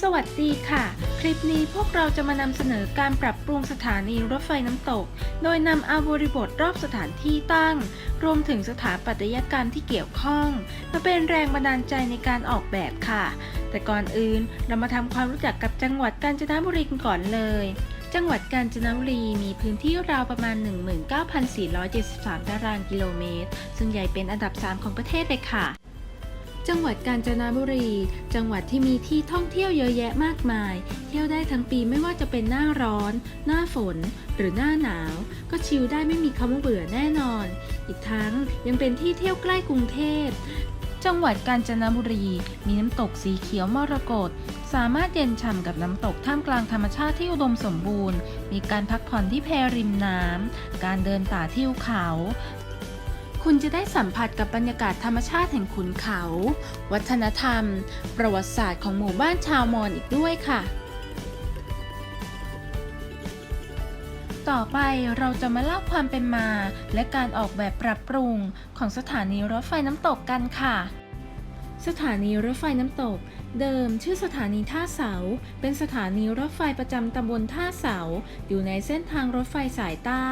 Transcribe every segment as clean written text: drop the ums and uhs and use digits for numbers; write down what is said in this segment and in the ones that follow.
สวัสดีค่ะ คลิปนี้พวกเราจะมานำเสนอการปรับปรุงสถานีรถไฟน้ำตก โดยนำเอาบริบทรอบสถานที่ตั้ง รวมถึงสถาปัตยกรรมที่เกี่ยวข้องมาเป็นแรงบันดาลใจในการออกแบบค่ะ แต่ก่อนอื่นเรามาทำความรู้จักกับจังหวัดกาญจนบุรีกันก่อนเลย จังหวัดกาญจนบุรีมีพื้นที่ราวประมาณ 19,473 ตารางกิโลเมตร ซึ่งใหญ่เป็นอันดับ 3 ของประเทศเลยค่ะ จังหวัดกาญจนบุรี จังหวัดที่มีที่ท่องเที่ยวเยอะแยะมากมาย เที่ยวได้ทั้งปีไม่ว่าจะเป็นหน้าร้อน หน้าฝน หรือหน้าหนาว ก็ชิลได้ไม่มีคำว่าเบื่อแน่นอน อีกทั้งยังเป็นที่เที่ยวใกล้กรุงเทพ จังหวัดกาญจนบุรีมีน้ำตกสีเขียวมรกต สามารถเย็นฉ่ำกับน้ำตกท่ามกลางธรรมชาติที่อุดมสมบูรณ์ มีการพักผ่อนที่แพริมน้ำ การเดินป่าทิวเขา คุณจะได้สัมผัสกับบรรยากาศธรรมชาติแห่งขุนเขา วัฒนธรรม ประวัติศาสตร์ของหมู่บ้านชาวมอญอีกด้วยค่ะ ต่อไปเราจะมาเล่าความเป็นมาและการออกแบบปรับปรุงของสถานีรถไฟน้ำตกกันค่ะ สถานีรถไฟน้ำตก เดิมชื่อสถานีท่าเสา เป็นสถานีรถไฟประจำตำบลท่าเสา อยู่ในเส้นทางรถไฟสายใต้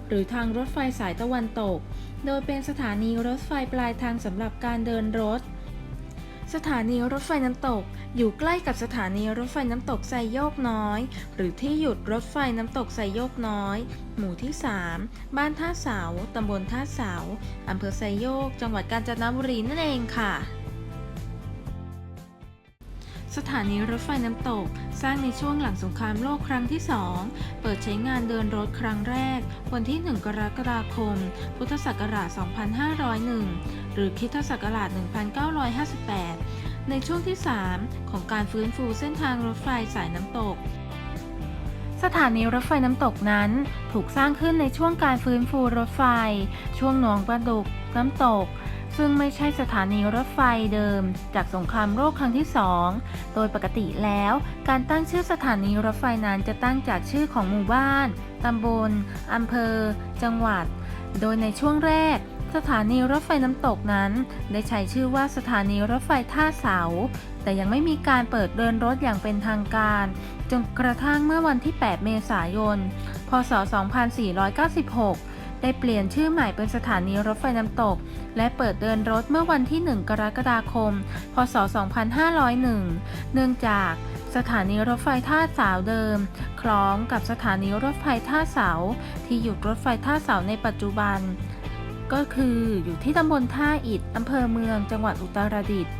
หรือทางรถไฟสายตะวันตก โดยเป็นสถานีรถไฟปลายทางสำหรับการเดินรถ สถานีรถไฟน้ำตกอยู่ใกล้กับสถานีรถไฟน้ำตกไซโยกน้อย หรือที่หยุดรถไฟน้ำตกไซโยกน้อย หมู่ที่ 3 บ้านท่าเสา ตำบลท่าเสา อำเภอไซโยก จังหวัดกาญจนบุรีนั่นเองค่ะ สถานีรถไฟน้ำตกสร้างในช่วงหลังสงครามโลกครั้งที่ 2 เปิดใช้งานเดินรถครั้งแรกวันที่ 1 กรกฎาคม พุทธศักราช 2501 หรือคริสตศักราช 1958 ในช่วงที่ 3 ของการฟื้นฟูเส้นทางรถไฟสายน้ำตก สถานีรถไฟน้ำตกนั้นถูกสร้างขึ้นในช่วงการฟื้นฟูรถไฟ ช่วงหนองประดุกน้ำตก ซึ่งไม่ใช่สถานีรถไฟเดิมจากสงครามโลกครั้งที่ 2 โดยปกติแล้วการตั้งชื่อสถานีรถไฟนั้นจะตั้งจากชื่อของหมู่บ้าน ตำบล อำเภอ จังหวัด โดยในช่วงแรก สถานีรถไฟน้ำตกนั้นได้ใช้ชื่อว่าสถานีรถไฟท่าเสา แต่ยังไม่มีการเปิดเดินรถอย่างเป็นทางการจนกระทั่งเมื่อวันที่ 8 เมษายน พ.ศ. 2496 ได้เปลี่ยนชื่อใหม่เป็นสถานีรถไฟน้ำตก และเปิดเดินรถเมื่อวันที่ 1 กรกฎาคม พ.ศ. 2501 เนื่องจากสถานีรถไฟท่าเสาเดิมคล้องกับสถานีรถไฟท่าเสาที่หยุดรถไฟท่าเสาในปัจจุบัน ก็คืออยู่ที่ตำบลท่าอิฐอำเภอเมืองจังหวัดอุตรดิตถ์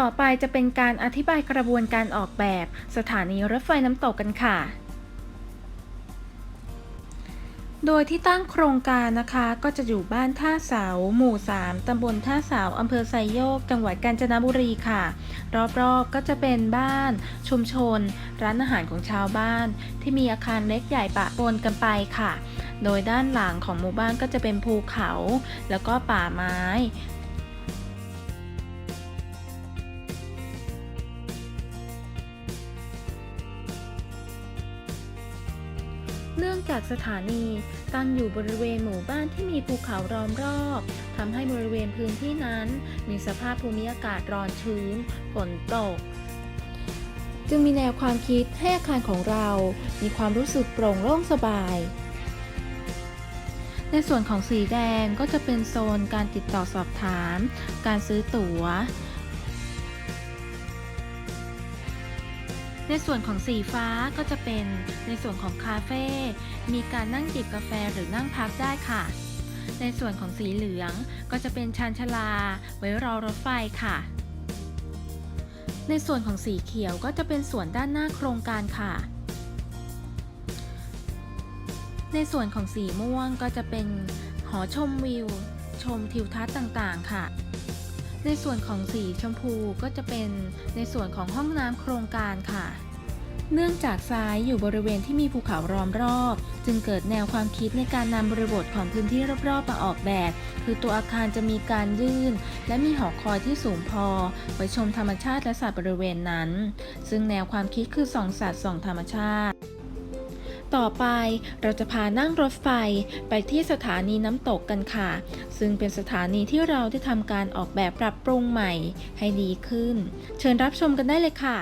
ต่อไปจะเป็นการอธิบายกระบวนการออกแบบสถานีรถไฟน้ำตกกันค่ะ โดยที่ตั้งโครงการนะคะก็จะอยู่บ้านท่าเสา หมู่ 3 ตำบลท่าเสา อำเภอไซโยก จังหวัดกาญจนบุรีค่ะ รอบๆก็จะเป็นบ้าน ชุมชน ร้านอาหารของชาวบ้าน ที่มีอาคารเล็กใหญ่ปะปนกันไปค่ะ โดยด้านหลังของหมู่บ้านก็จะเป็นภูเขา แล้วก็ป่าไม้ เนื่องจากสถานีตั้งอยู่บริเวณหมู่บ้านที่มีภูเขาล้อมรอบทำให้บริเวณพื้นที่นั้นมีสภาพภูมิอากาศร้อนชื้น ฝนตก จึงมีแนวความคิดให้อาคารของเรามีความรู้สึกโปร่งโล่งสบาย ในส่วนของสีแดงก็จะเป็นโซนการติดต่อสอบถาม การซื้อตั๋ว ในส่วนของสีฟ้าก็จะเป็นในส่วนของคาเฟ่มีการนั่งจิบกาแฟหรือนั่งพักได้ค่ะ ในส่วนของสีเหลืองก็จะเป็นชานชาลาไว้รอรถไฟค่ะ ในส่วนของสีเขียวก็จะเป็นส่วนด้านหน้าโครงการค่ะ ในส่วนของสีม่วงก็จะเป็นหอชมวิว ชมทิวทัศน์ต่างๆค่ะ ในส่วนของสีชมพูก็จะเป็นในส่วนของห้องน้ำโครงการค่ะ เนื่องจากซ้ายอยู่บริเวณที่มีภูเขาล้อมรอบจึงเกิดแนวความคิดในการนำบริบทของพื้นที่รอบๆมาออกแบบ คือตัวอาคารจะมีการยื่นและมีหอคอยที่สูงพอไว้ชมธรรมชาติและสัตว์บริเวณนั้นซึ่งแนวความคิดคือส่องสัตว์ส่องธรรมชาติต่อไปเราจะพานั่งรถไฟไปที่สถานีน้ำตกกันค่ะซึ่งเป็นสถานีที่เราได้ทำการออกแบบปรับปรุงใหม่ให้ดีขึ้นเชิญรับชมกันได้เลยค่ะ